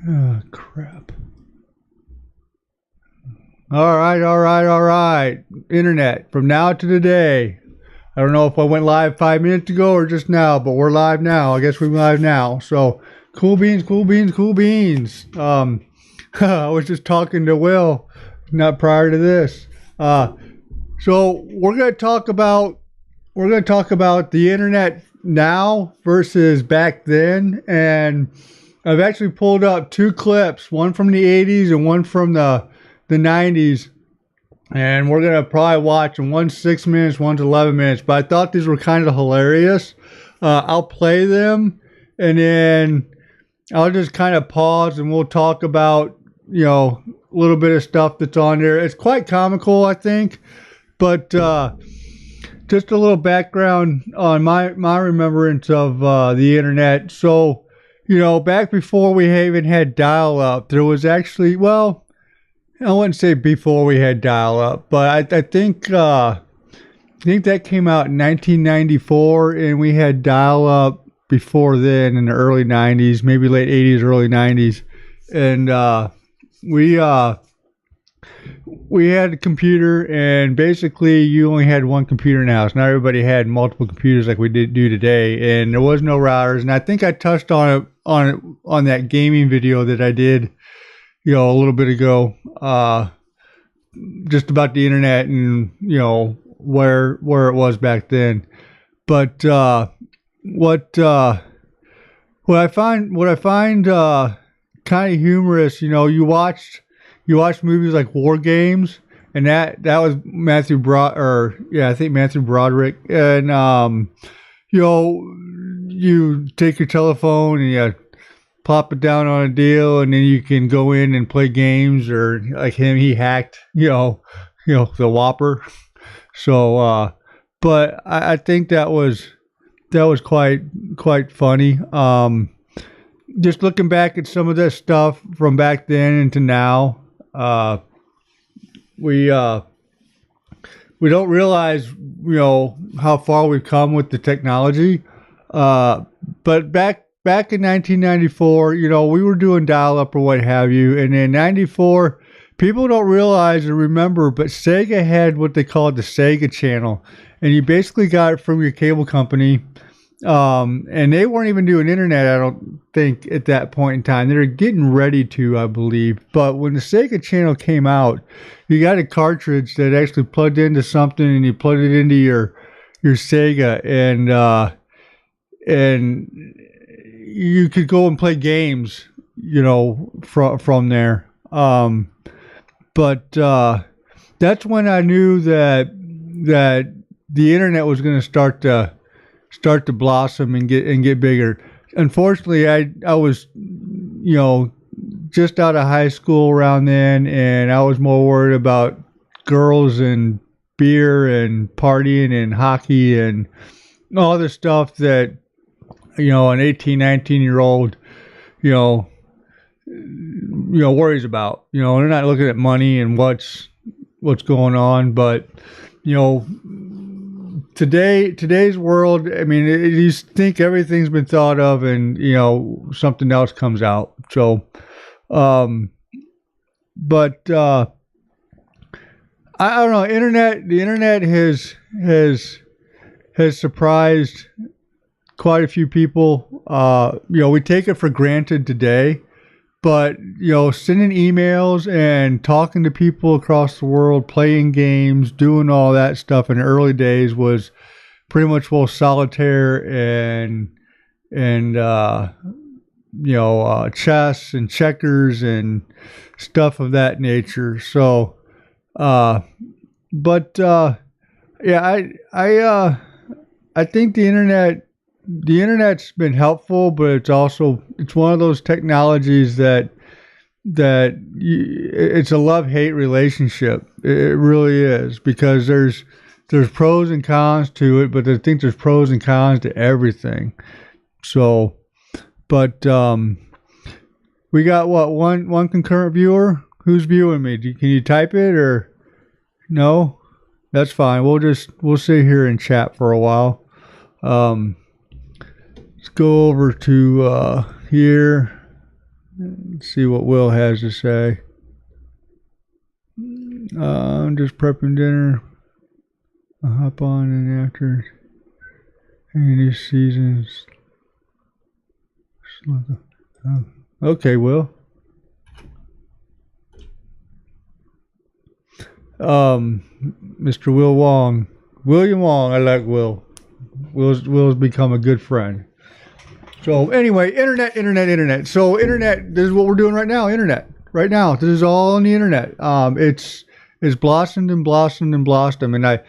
Oh, crap. All right, all right, all right. Internet, from now to today. I don't know if I went live 5 minutes ago or just now, but we're live now. I guess we're live now. So, cool beans, cool beans, cool beans. I was just talking to Will, not prior to this. So we're gonna talk about the internet now versus back then, and I've actually pulled up two clips, one from the 80s and one from the 90s, and we're gonna probably watch them. One's 6 minutes, one's 11 minutes. But I thought these were kind of hilarious. I'll play them, and then I'll just kind of pause, and we'll talk about a little bit of stuff that's on there. It's quite comical, I think, but just a little background on my remembrance of the internet. So, back before we even had dial-up, there was actually, well, I wouldn't say before we had dial-up, but I think that came out in 1994, and we had dial-up before then in the early 90s, maybe late 80s, early 90s, and we had a computer, and basically you only had one computer in the house. Not everybody had multiple computers like we do today, and there was no routers. And I think I touched on that gaming video that I did a little bit ago, just about the internet and where it was back then. But what I find kind of humorous, you watch movies like War Games, and that was I think Matthew Broderick, and you take your telephone and you plop it down on a deal, and then you can go in and play games, or like him, he hacked, the Whopper. So, but I think that was quite funny. Just looking back at some of this stuff from back then into now, we don't realize, how far we've come with the technology. But back in 1994, we were doing dial-up or what have you. And in 94, people don't realize or remember, but Sega had what they called the Sega Channel. And you basically got it from your cable company. And they weren't even doing internet, I don't think, at that point in time. They were getting ready to, I believe. But when the Sega Channel came out, you got a cartridge that actually plugged into something, and you plugged it into your Sega, and you could go and play games, from there. But that's when I knew that the internet was going to start to blossom and get bigger. Unfortunately, I was, just out of high school around then, and I was more worried about girls and beer and partying and hockey and all the stuff that an 18, 19-year-old, worries about. They're not looking at money and what's going on, but today's world, I mean, you think everything's been thought of, and something else comes out. So, but I don't know. The internet has surprised quite a few people. We take it for granted today, but sending emails and talking to people across the world, playing games, doing all that stuff in the early days was pretty much both solitaire and chess and checkers and stuff of that nature. So, yeah, I think the internet's been helpful, but it's one of those technologies that it's a love-hate relationship. It really is, because there's pros and cons to it, but I think there's pros and cons to everything. So, but we got one concurrent viewer. Who's viewing me? Can you type it, or no? That's fine. We'll sit here and chat for a while. Let's go over to here. Let's see what Will has to say. I'm just prepping dinner. I'll hop on and after any seasons. Okay, Will. Mr. Will Wong. William Wong, I like Will. Will's become a good friend. So anyway, internet. So internet, this is what we're doing right now, internet. Right now. This is all on the internet. It's blossomed and blossomed and blossomed. And I've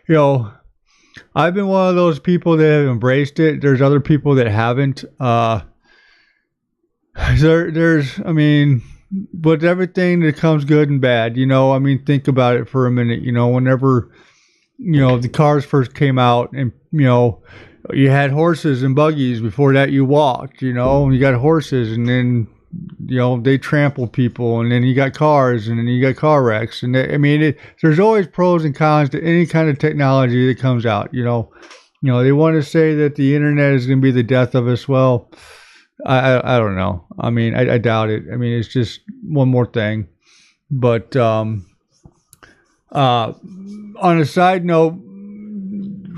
been one of those people that have embraced it. There's other people that haven't. But everything that comes good and bad, think about it for a minute. Whenever, the cars first came out and, you had horses and buggies. Before that, you walked, you got horses, and then, they trampled people, and then you got cars, and then you got car wrecks. And there's always pros and cons to any kind of technology that comes out, They want to say that the internet is going to be the death of us. Well, I don't know. I doubt it. It's just one more thing. But on a side note,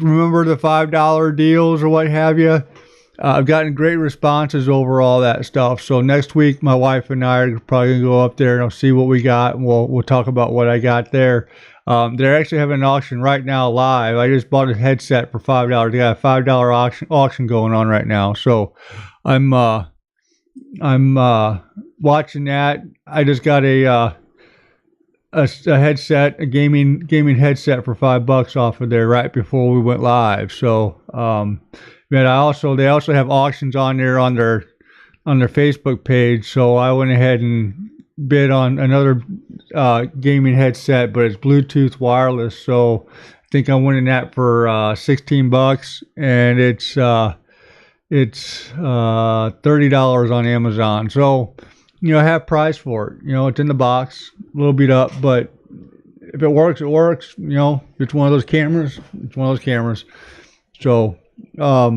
remember the $5 deals or what have you? I've gotten great responses over all that stuff. So next week, my wife and I are probably gonna go up there and I'll see what we got, and we'll talk about what I got there. They're actually having an auction right now live. I just bought a headset for $5. They got a $5 auction going on right now. So I'm watching that. I just got a headset, a gaming headset for $5 off of there right before we went live. So they also have auctions on there on their Facebook page. So I went ahead and bid on another gaming headset, but it's Bluetooth wireless. So I think I'm winning that for $16, and it's $30 on Amazon. So half price for it. It's in the box, a little beat up, but if it works, it works. It's one of those cameras. So, oh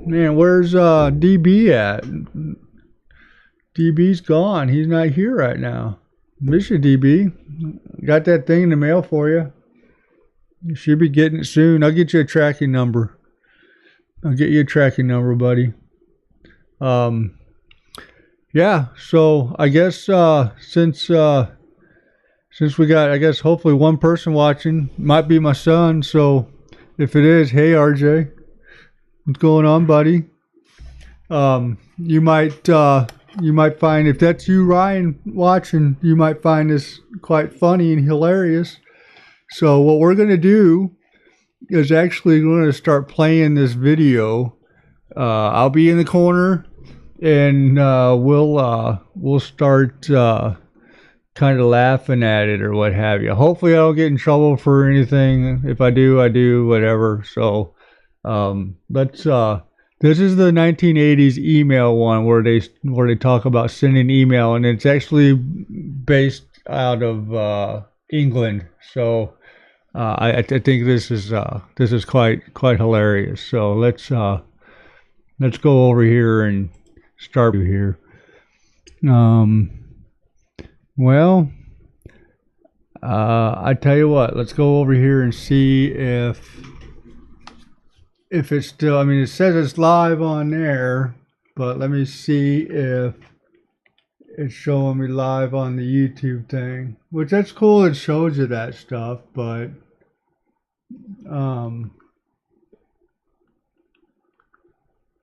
man, where's DB at? DB's gone. He's not here right now. Miss you, DB. Got that thing in the mail for you. You should be getting it soon. I'll get you a tracking number. Buddy. Yeah, so I guess since we got, I guess, hopefully one person watching, might be my son. So if it is, hey RJ, what's going on, buddy? You might find, if that's you, Ryan, watching, you might find this quite funny and hilarious. So what we're going to do is actually going to start playing this video. I'll be in the corner, and we'll start kind of laughing at it or what have you. Hopefully I don't get in trouble for anything. If I do, I do, whatever. So this is the 1980s email one where they talk about sending email, and it's actually based out of England. So I think this is quite hilarious. So let's go over here and start here. Well, I tell you what, let's go over here and see if it's still, it says it's live on there, but let me see if it's showing me live on the YouTube thing, which that's cool. It shows you that stuff, but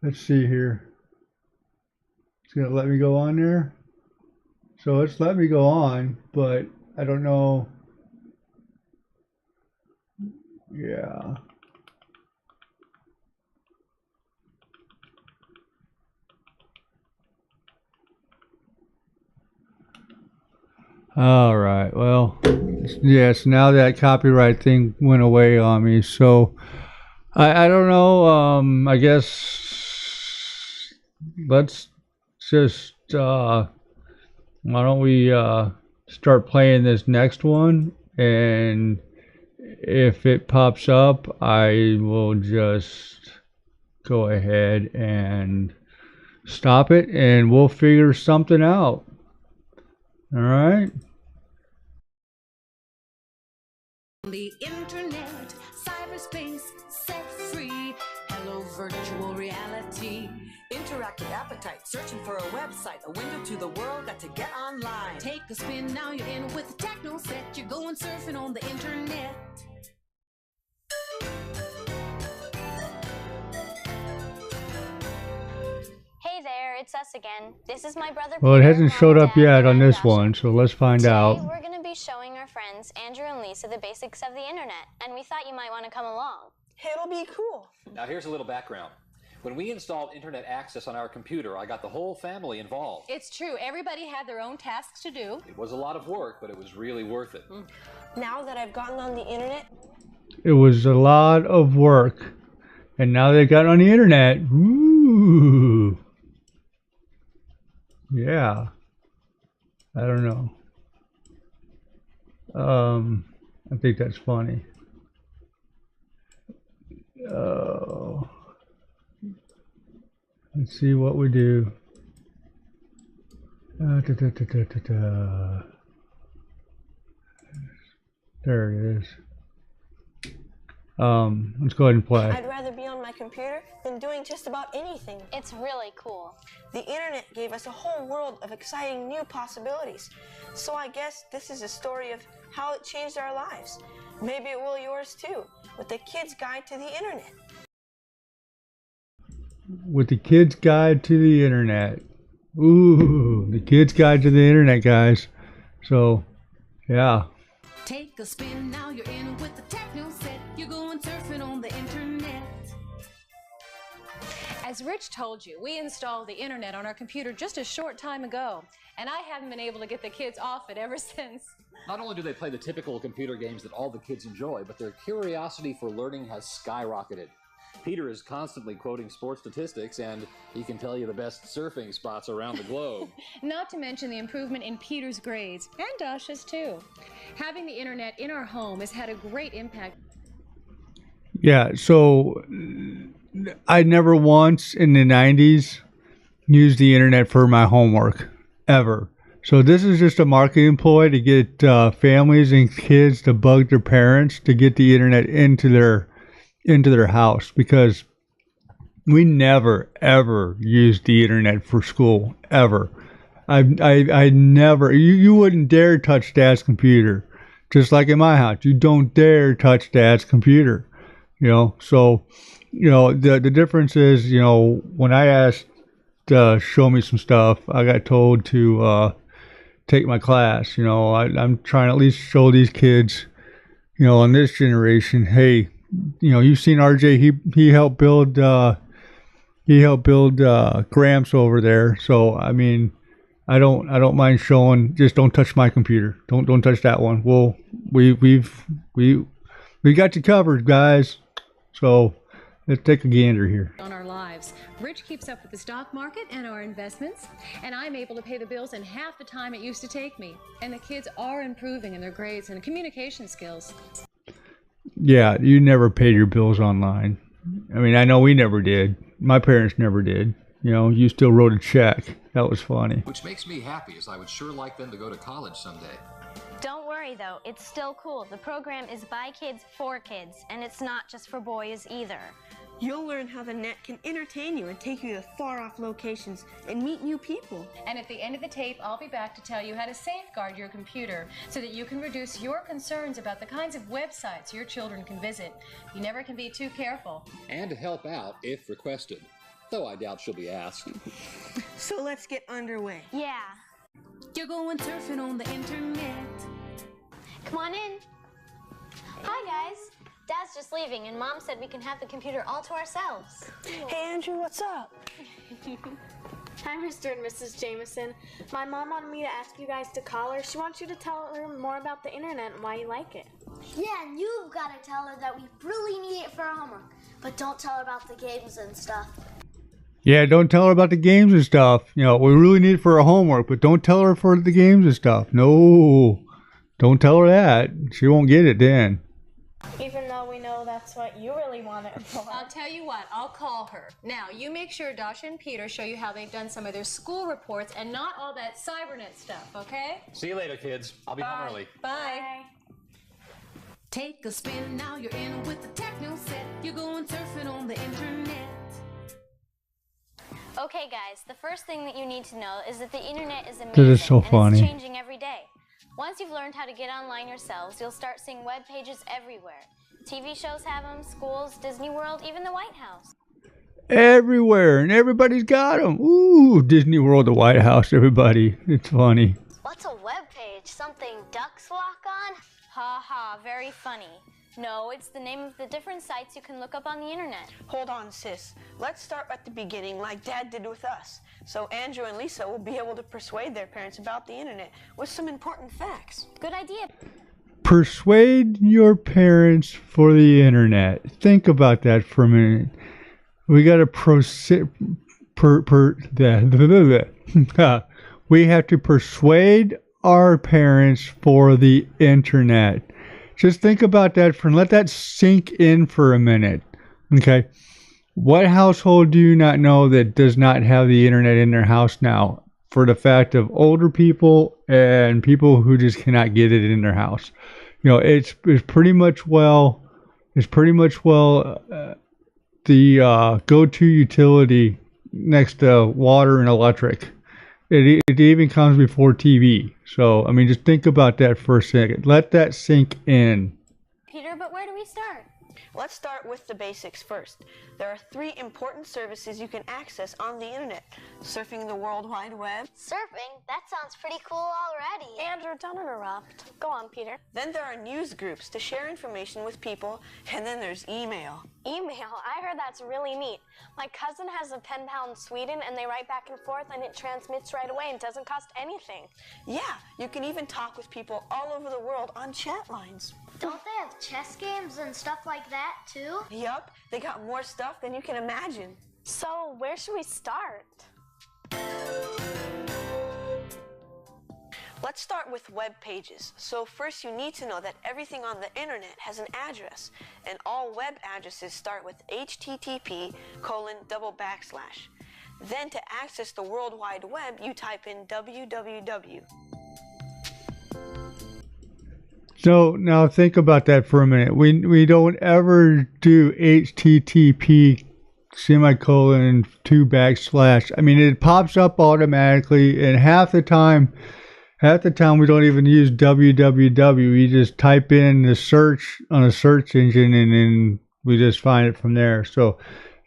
let's see here. It's gonna let me go on there. So it's let me go on, but I don't know. Yeah. All right. Well, yes, now that copyright thing went away on me. So I don't know. I guess let's just why don't we start playing this next one, and if it pops up, I will just go ahead and stop it, and we'll figure something out. All right. The internet, cyberspace, set free. Hello, virtual reality. Interactive appetite, searching for a website, a window to the world, got to get online. Take a spin, now you're in with the techno set. You're going surfing on the internet. Hey there, it's us again. This is my brother Well, it Peter, hasn't Mom showed and up Dad, yet and on I'm this Dasha. one, so let's find Today, out. we're going to be showing our friends Andrew and Lisa the basics of the internet, and we thought you might want to come along. It'll be cool. Now here's a little background. When we installed internet access on our computer, I got the whole family involved. It's true. Everybody had their own tasks to do. It was a lot of work, but it was really worth it. Now that I've gotten on the internet, It was a lot of work, and now they got on the internet. Ooh. Yeah. I don't know. I think that's funny. Oh. Let's see what we do. There it is. Let's go ahead and play. I'd rather be on my computer than doing just about anything. It's really cool. The internet gave us a whole world of exciting new possibilities. So I guess this is a story of how it changed our lives. Maybe it will yours too, with the Kid's Guide to the Internet. With the Kid's Guide to the Internet. Ooh, the Kid's Guide to the Internet, guys. So, yeah. Take a spin, now you're in with the techno set. You're going surfing on the internet. As Rich told you, we installed the internet on our computer just a short time ago, and I haven't been able to get the kids off it ever since. Not only do they play the typical computer games that all the kids enjoy, but their curiosity for learning has skyrocketed. Peter is constantly quoting sports statistics, and he can tell you the best surfing spots around the globe. Not to mention the improvement in Peter's grades, and Dasha's too. Having the internet in our home has had a great impact. Yeah, so I never once in the 90s used the internet for my homework, ever. So this is just a marketing ploy to get families and kids to bug their parents to get the internet into their house, because we never ever used the internet for school, ever. I never, you wouldn't dare touch Dad's computer. Just like in my house, you don't dare touch Dad's computer. So the difference is, when I asked to show me some stuff, I got told to take my class. I'm trying to at least show these kids, in this generation, hey, you've seen RJ. He helped build Gramps over there. So I mean, I don't mind showing. Just don't touch my computer. Don't touch that one. Well, we got you covered, guys. So let's take a gander here. On our lives. Rich keeps up with the stock market and our investments, and I'm able to pay the bills in half the time it used to take me. And the kids are improving in their grades and communication skills. Yeah, you never paid your bills online. I mean, I know we never did. My parents never did. You still wrote a check. That was funny. Which makes me happy, as I would sure like them to go to college someday. Don't worry though, it's still cool. The program is by kids for kids, and it's not just for boys either. You'll learn how the net can entertain you and take you to far-off locations and meet new people. And at the end of the tape, I'll be back to tell you how to safeguard your computer so that you can reduce your concerns about the kinds of websites your children can visit. You never can be too careful. And to help out if requested, though I doubt she'll be asked. So let's get underway. Yeah. You're going surfing on the internet. Come on in. Hi, guys. Dad's just leaving, and Mom said we can have the computer all to ourselves. Hey, Andrew, what's up? Hi, Mr. and Mrs. Jameson. My mom wanted me to ask you guys to call her. She wants you to tell her more about the internet and why you like it. Yeah, and you've got to tell her that we really need it for our homework. But don't tell her about the games and stuff. Yeah, don't tell her about the games and stuff. We really need it for her homework, but don't tell her for the games and stuff. No, don't tell her that. She won't get it then. Even though we know that's what you really really want it for? I'll tell you what, I'll call her. Now, you make sure Dasha and Peter show you how they've done some of their school reports and not all that cybernet stuff, okay? See you later, kids. I'll be home early. Bye. Take a spin, now you're in with the techno set. You're going surfing on the internet. Okay, guys, the first thing that you need to know is that the internet is amazing. That is so and funny. it's changing every day. Once you've learned how to get online yourselves, you'll start seeing web pages everywhere. TV shows have them, schools, Disney World, even the White House. Everywhere, and everybody's got them. Ooh, Disney World, the White House, everybody. It's funny. What's a web page? Something ducks walk on? Ha ha, very funny. No, it's the name of the different sites you can look up on the internet. Hold on, sis. Let's start at the beginning like Dad did with us. So Andrew and Lisa will be able to persuade their parents about the internet with some important facts. Good idea. Persuade your parents for the internet. Think about that for a minute. We got to we have to persuade our parents for the internet. Just think about that let that sink in for a minute. Okay. What household do you not know that does not have the internet in their house now? For the fact of older people and people who just cannot get it in their house. You know, it's pretty much the go-to utility next to water and electric. It even comes before TV. So, I mean, just think about that for a second. Let that sink in. Peter, but where do we start? Let's start with the basics first. There are 3 important services you can access on the internet. Surfing the World Wide Web. Surfing? That sounds pretty cool already. Andrew, don't interrupt. Go on, Peter. Then there are news groups to share information with people. And then there's email. Email? I heard that's really neat. My cousin has a pen pal in Sweden, and they write back and forth, and it transmits right away and doesn't cost anything. Yeah, you can even talk with people all over the world on chat lines. Don't they have chess games and stuff like that too? Yup, they got more stuff than you can imagine. So, where should we start? Let's start with web pages. So first you need to know that everything on the internet has an address, and all web addresses start with http://. Then to access the World Wide Web, you type in www. So now think about that for a minute. We don't ever do http://. I mean, it pops up automatically, and half the time we don't even use www. We just type in the search on a search engine, and then we just find it from there. So,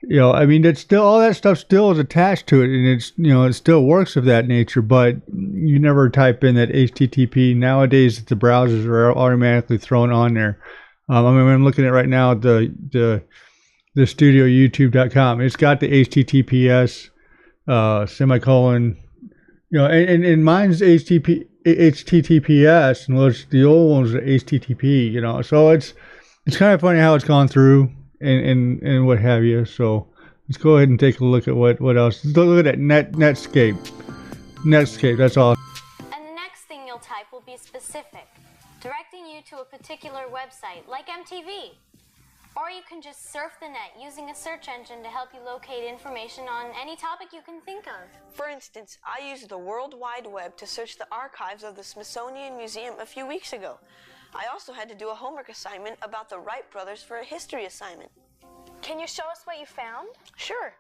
you know, I mean, it's still, all that stuff still is attached to it, and it's, you know, it still works of that nature, but you never type in that HTTP. Nowadays, the browsers are automatically thrown on there. I mean, I'm looking at right now the studio youtube.com. It's got the HTTPS semicolon, you know, and mine's HTTPS, and the old ones are HTTP, you know. So it's kind of funny how it's gone through and what have you. So let's go ahead and take a look at what else. Let's look at that Netscape. Netscape, that's all. And the next thing you'll type will be specific, directing you to a particular website, like MTV. Or you can just surf the net using a search engine to help you locate information on any topic you can think of. For instance, I used the World Wide Web to search the archives of the Smithsonian Museum a few weeks ago. I also had to do a homework assignment about the Wright brothers for a history assignment. Can you show us what you found? Sure.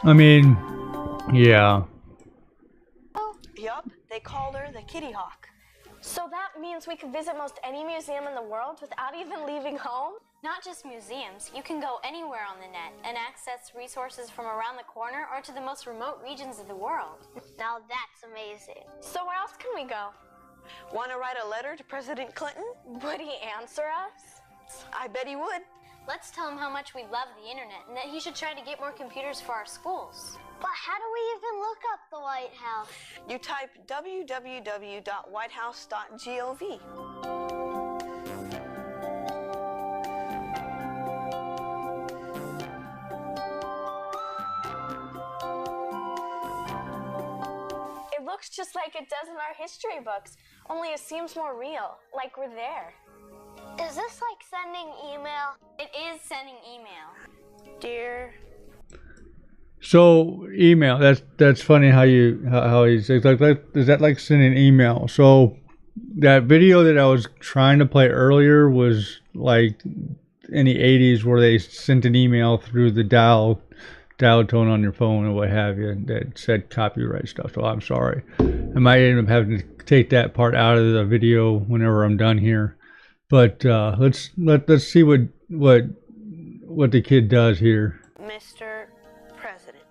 I mean, yeah. Yup, they called her the Kitty Hawk. So that means we could visit most any museum in the world without even leaving home? Not just museums, you can go anywhere on the net and access resources from around the corner or to the most remote regions of the world. Now that's amazing. So where else can we go? Want to write a letter to President Clinton? Would he answer us? I bet he would. Let's tell him how much we love the internet and that he should try to get more computers for our schools. But how do we even look up the White House? You type www.whitehouse.gov. It looks just like it does in our history books, only it seems more real, like we're there. Is this like sending email? It is sending email. Dear. So email. That's funny how he says like is that like sending email? So that video that I was trying to play earlier was like in the 80s where they sent an email through the dial tone on your phone or what have you that said copyright stuff. So I'm sorry. I might end up having to take that part out of the video whenever I'm done here. But let's see what the kid does here. Mr. President,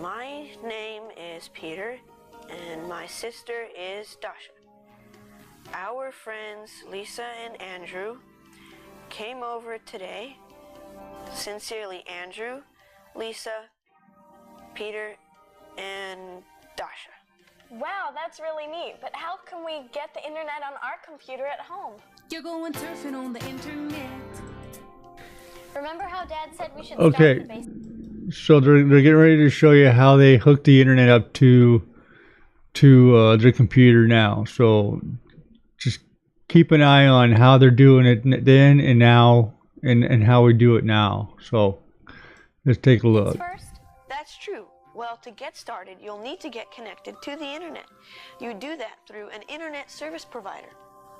my name is Peter and my sister is Dasha. Our friends Lisa and Andrew came over today. Sincerely, Andrew, Lisa, Peter, and Dasha. Wow, that's really neat, but how can we get the internet on our computer at home? You're going surfing on the internet. Remember how Dad said we should Okay, start the base? so they're getting ready to show you how they hook the internet up to their computer now. So just keep an eye on how they're doing it then and now and how we do it now. So let's take a look. First, That's true. Well, to get started, you'll need to get connected to the internet. You do that through an internet service provider.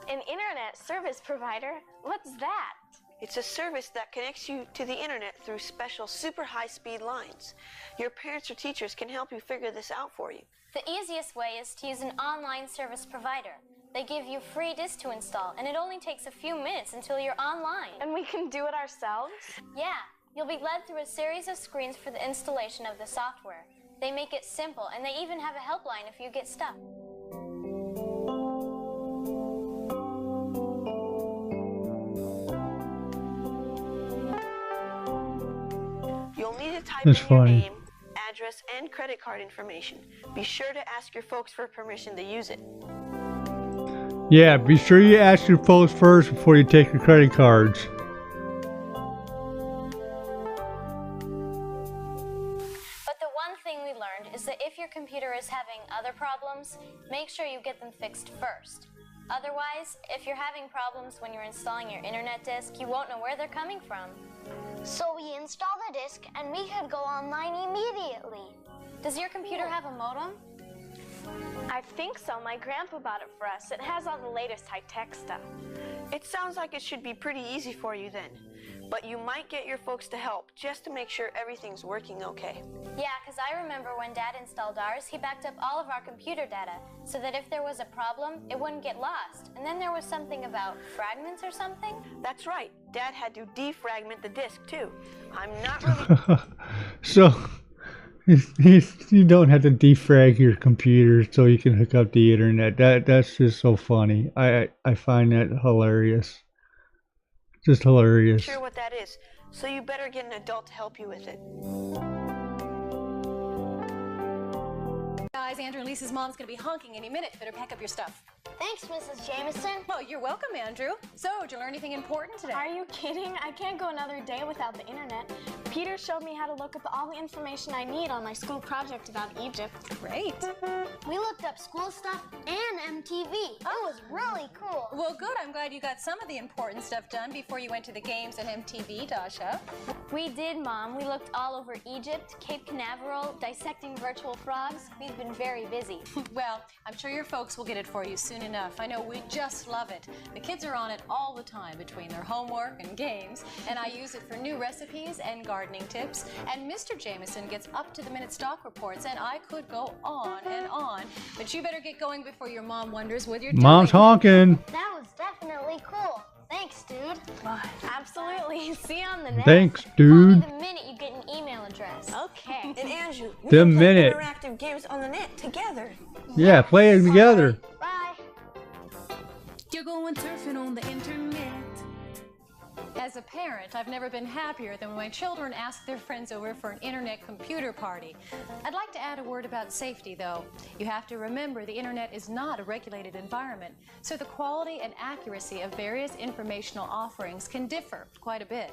An internet service provider? What's that? It's a service that connects you to the internet through special super high-speed lines. Your parents or teachers can help you figure this out for you. the easiest way is to use an online service provider. They give you free disks to install, and it only takes a few minutes until you're online. And we can do it ourselves? Yeah, you'll be led through a series of screens for the installation of the software. They make it simple, and they even have a helpline if you get stuck. You'll need to type That's in your funny. name, address, and credit card information. Be sure to ask your folks for permission to use it. Yeah, be sure you ask your folks first before you take your credit cards. But the one thing we learned is that if your computer is having other problems, make sure you get them fixed first. Otherwise, if you're having problems when you're installing your internet disk, you won't know where they're coming from. So we install the disk and we could go online immediately. Does your computer have a modem? I think so. My grandpa bought it for us. It has all the latest high-tech stuff. It sounds like it should be pretty easy for you then. But you might get your folks to help just to make sure everything's working okay. Yeah, because I remember when Dad installed ours, he backed up all of our computer data so that if there was a problem, it wouldn't get lost. And then there was something about fragments or something. That's right. Dad had to defragment the disk too. I'm not really... So you don't have to defrag your computer so you can hook up the internet. That's just so funny. I find that hilarious. Just hilarious. sure what that is, so you better get an adult to help you with it. Guys, Andrew and Lisa's mom's gonna be honking any minute. Better pack up your stuff. Thanks, Mrs. Jameson. Oh, you're welcome, Andrew. So, did you learn anything important today? Are you kidding? I can't go another day without the internet. Peter showed me how to look up all the information I need on my school project about Egypt. Great. We looked up school stuff and MTV. It was really cool. Well, good. I'm glad you got some of the important stuff done before you went to the games at MTV, Dasha. We did, Mom. We looked all over Egypt, Cape Canaveral, dissecting virtual frogs. We've been very busy. Well, I'm sure your folks will get it for you soon enough. I know we just love it. The kids are on it all the time between their homework and games, and I use it for new recipes and gardening tips. And Mr. Jameson gets up-to-the-minute stock reports, and I could go on and on. But you better get going before your mom wonders what you're Mom's doing. honking. That was definitely cool. Thanks, dude. Absolutely. See you on the net. Thanks, Call me dude. the minute you get an email address. Okay. And Andrew, we The can play minute. interactive games on the net together. Yeah, play it together. Bye. You're going surfing on the internet. As As a parent, I've never been happier than when my children ask their friends over for an internet computer party. I'd like to add a word about safety, though. You have to remember the internet is not a regulated environment, so the quality and accuracy of various informational offerings can differ quite a bit.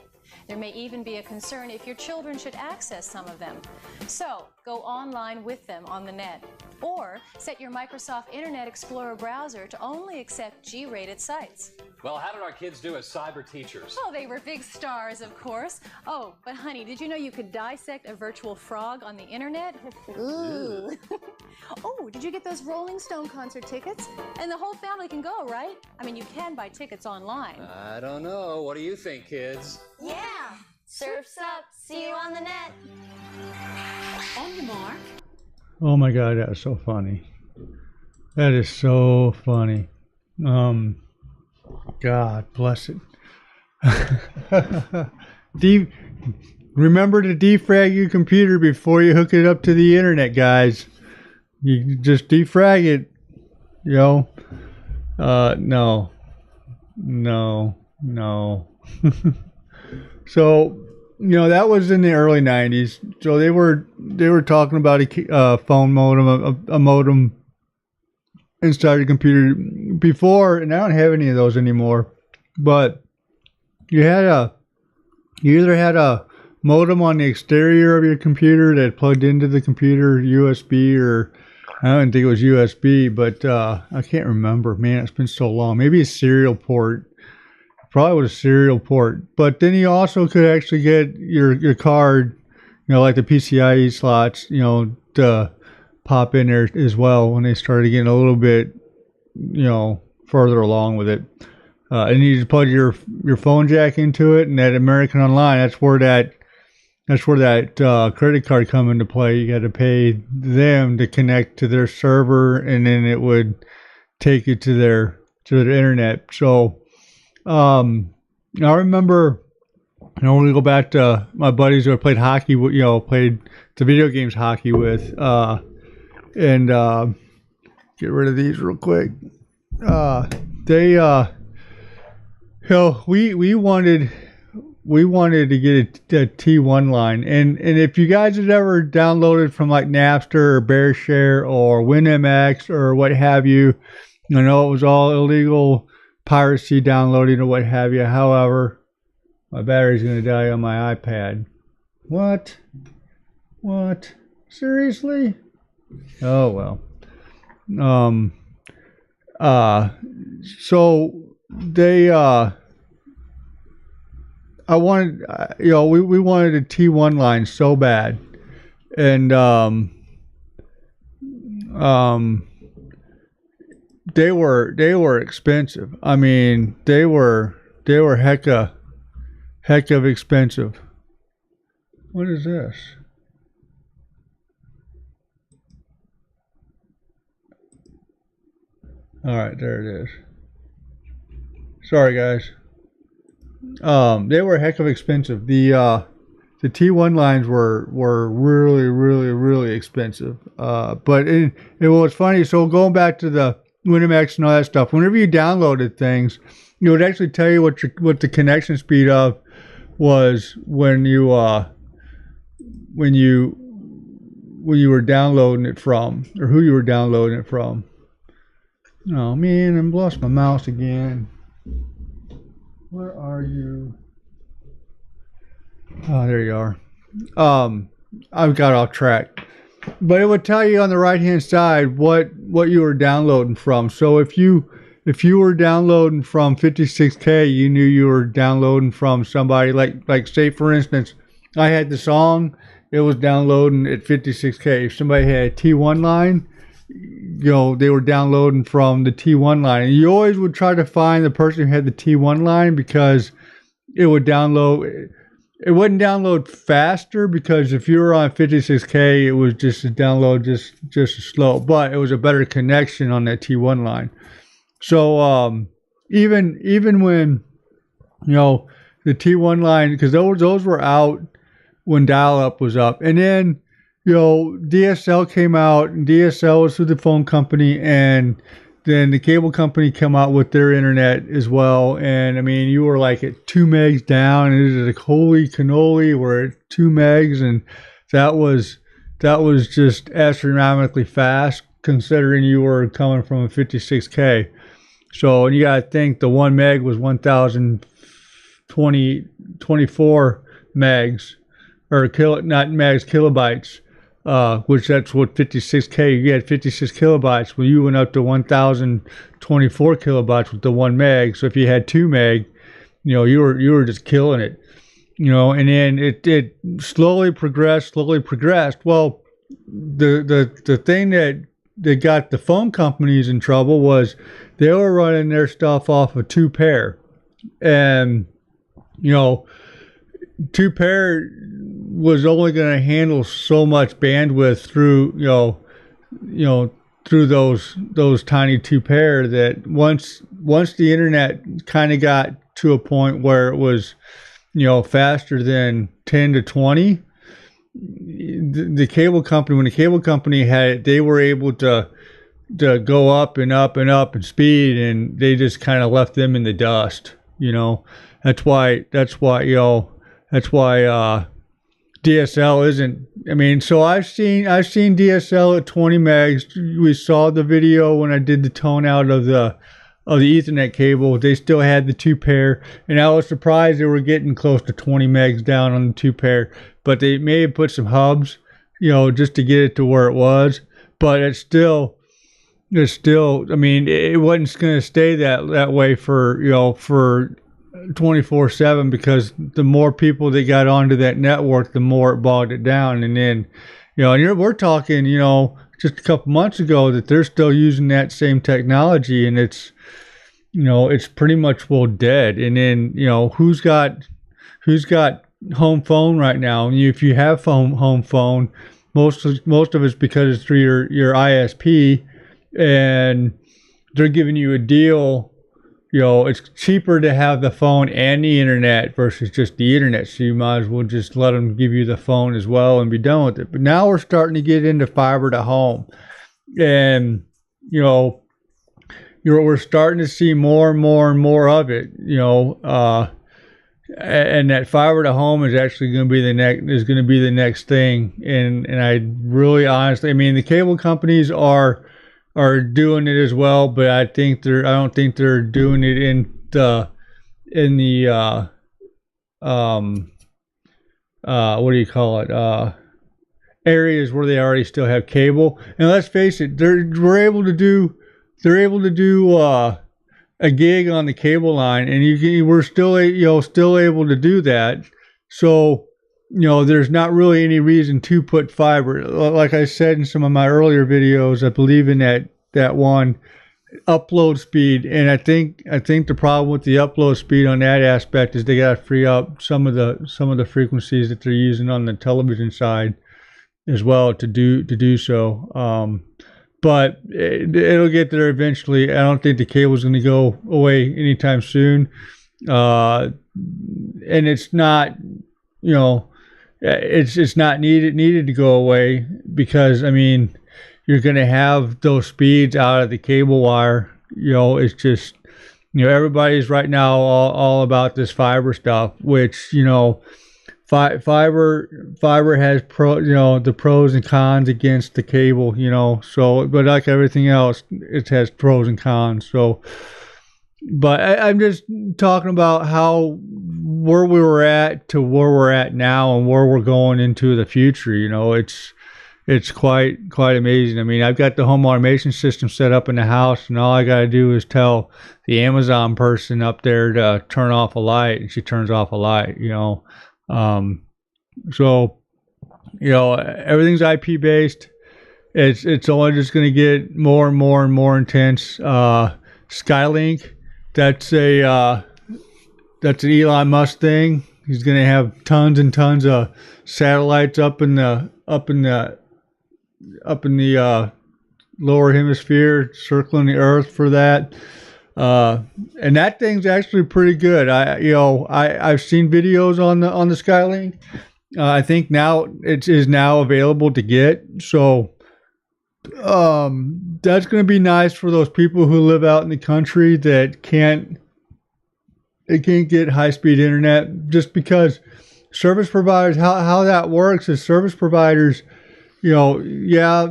There may even be a concern if your children should access some of them. So, go online with them on the net. Or set your Microsoft Internet Explorer browser to only accept G-rated sites. Well, how did our kids do as cyber teachers? Oh, they were big stars, of course. Oh, but honey, did you know you could dissect a virtual frog on the internet? Ooh. Oh, did you get those Rolling Stone concert tickets? And the whole family can go, right? I mean, you can buy tickets online. I don't know. What do you think, kids? Yeah. Surf's up. See you on the net. On your mark. Oh my God, that was so funny. That is so funny. God bless it. Remember to defrag your computer before you hook it up to the internet, guys. You just defrag it. No. So, that was in the early 90s. So they were talking about a phone modem, a modem inside your computer before, and I don't have any of those anymore. But you either had a modem on the exterior of your computer that plugged into the computer USB, or I don't think it was USB, but I can't remember. Man, it's been so long. Maybe a serial port. Probably was a serial port. But then you also could actually get your card, like the PCIe slots, to pop in there as well when they started getting a little bit, further along with it. And you just plug your phone jack into it, and that American Online, that's where that credit card come into play. You got to pay them to connect to their server, and then it would take you to their internet. So, I remember, we go back to my buddies who I played hockey with, played the video games hockey with, and get rid of these real quick. We wanted to get a T1 line, and if you guys had ever downloaded from like Napster or BearShare or WinMX or what have you, I know it was all illegal piracy downloading or what have you. However, my battery's going to die on my iPad. What? Seriously? Oh well. So they I wanted, we wanted a T1 line so bad, and they were expensive. I mean, they were heck of expensive. What is this? All right, there it is. Sorry, guys. They were heck of expensive. The T1 lines were really expensive. But it was funny. So going back to the WinMX and all that stuff, whenever you downloaded things, it would actually tell you what the connection speed of was when you were downloading it from, or who you were downloading it from. Oh man, I've lost my mouse again. Where are you? Oh, there you are. I've got off track. But it would tell you on the right hand side what you were downloading from. So if you were downloading from 56K, you knew you were downloading from somebody like say for instance, I had the song, it was downloading at 56K. If somebody had a T1 line, they were downloading from the T1 line. And you always would try to find the person who had the T1 line, because it would download. It wouldn't download faster, because if you were on 56K, it was just a download just as slow. But it was a better connection on that T1 line. So even when the T1 line, because those were out when dial-up was up, and then DSL came out, and DSL was through the phone company, and then the cable company come out with their internet as well. And I mean, you were like at 2 megs down, and it was like, holy cannoli, we're at 2 megs. And that was just astronomically fast considering you were coming from a 56K. So, and you got to think the 1 meg was 1,024 megs, or not megs, kilobytes, which that's what 56K, you had 56 kilobytes. Well, you went up to 1,024 kilobytes with the 1 meg. So if you had 2 meg, you were just killing it, and then it slowly progressed. Well, the thing that got the phone companies in trouble was they were running their stuff off of 2 pair, and 2 pair was only going to handle so much bandwidth through through those tiny 2 pair, that once the internet kind of got to a point where it was faster than 10 to 20, the cable company, when the cable company had it, they were able to go up and up and up in speed, and they just kind of left them in the dust. That's why DSL isn't. I mean, so I've seen DSL at 20 megs. We saw the video when I did the tone out of the Ethernet cable. They still had the 2 pair, and I was surprised they were getting close to 20 megs down on the 2 pair. But they may have put some hubs, just to get it to where it was. But it's still. I mean, it wasn't going to stay that way for 24/7, because the more people that got onto that network, the more it bogged it down. And then, and we're talking, just a couple months ago, that they're still using that same technology, and it's pretty much dead. And then, who's got home phone right now? And if you have home phone, most of it's because it's through your ISP, and they're giving you a deal. It's cheaper to have the phone and the internet versus just the internet. So you might as well just let them give you the phone as well and be done with it. But now we're starting to get into fiber to home, and we're starting to see more and more and more of it. And that fiber to home is actually going to be the next thing. And I really honestly, I mean, the cable companies are doing it as well, but I don't think they're doing it in the what do you call it, areas where they already still have cable. And let's face it, they're able to do a gig on the cable line, and we're still able to do that. So there's not really any reason to put fiber. Like I said in some of my earlier videos, I believe in that one upload speed, and I think the problem with the upload speed on that aspect is they got to free up some of the frequencies that they're using on the television side as well to do so. But it'll get there eventually. I don't think the cable's going to go away anytime soon, and it's not it's not needed to go away, because I mean, you're going to have those speeds out of the cable wire. It's just everybody's right now all about this fiber stuff, which fiber has the pros and cons against the cable. So, but like everything else, it has pros and cons. So, but I'm just talking about where we were at to where we're at now and where we're going into the future. It's quite amazing. I mean, I've got the home automation system set up in the house, and all I got to do is tell the Amazon person up there to turn off a light, and she turns off a light. So everything's IP based. It's only just going to get more and more and more intense. Skylink, that's an Elon Musk thing. He's going to have tons and tons of satellites up in the lower hemisphere, circling the Earth for that. And that thing's actually pretty good. I've seen videos on the Skylink. I think now it is now available to get. So That's going to be nice for those people who live out in the country that can't get high-speed internet, just because service providers, how that works is service providers, yeah,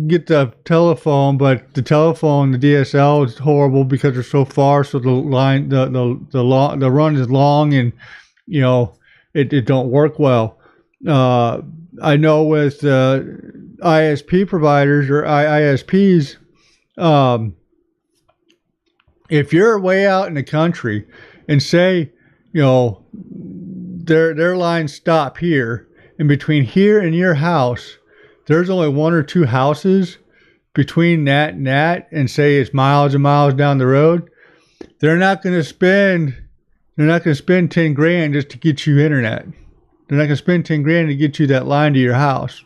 get the telephone, but the telephone, the DSL is horrible because they're so far, so the line, the run is long, and it don't work well. I know with ISP providers or ISPs, if you're way out in the country and say, their lines stop here, and between here and your house, there's only one or two houses between that and that, and say it's miles and miles down the road, they're not going to spend 10 grand just to get you internet. They're not going to spend 10 grand to get you that line to your house.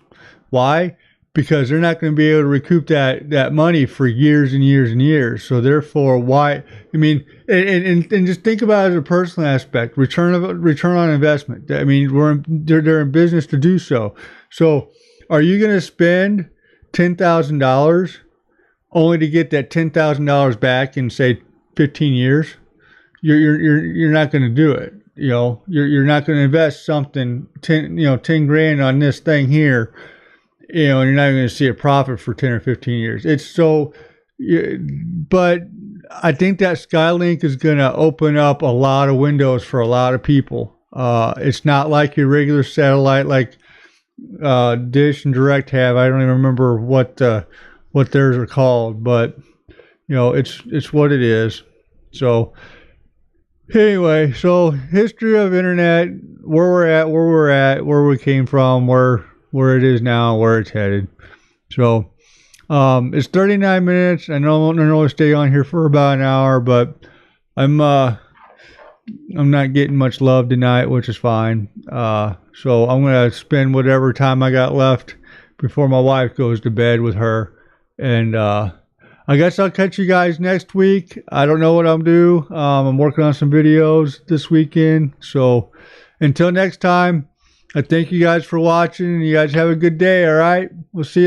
Why? Because they're not going to be able to recoup that money for years and years and years. So therefore, why? I mean, and just think about it as a personal aspect, return on investment. I mean, they're in business to do so. So, are you going to spend $10,000 only to get that $10,000 back in, say, 15 years? You're not going to do it. You're not going to invest something 10 grand on this thing here, and you're not going to see a profit for 10 or 15 years. It's so, but I think that Skylink is going to open up a lot of windows for a lot of people. It's not like your regular satellite like Dish and Direct have. I don't even remember what theirs are called, but it's what it is. So anyway, so history of internet, where we came from, where it is now, where it's headed. So it's 39 minutes. I don't normally stay on here for about an hour, but I'm not getting much love tonight, which is fine. So I'm going to spend whatever time I got left before my wife goes to bed with her. And I guess I'll catch you guys next week. I don't know what I'm doing. I'm working on some videos this weekend. So until next time, I thank you guys for watching. You guys have a good day, all right? We'll see you later.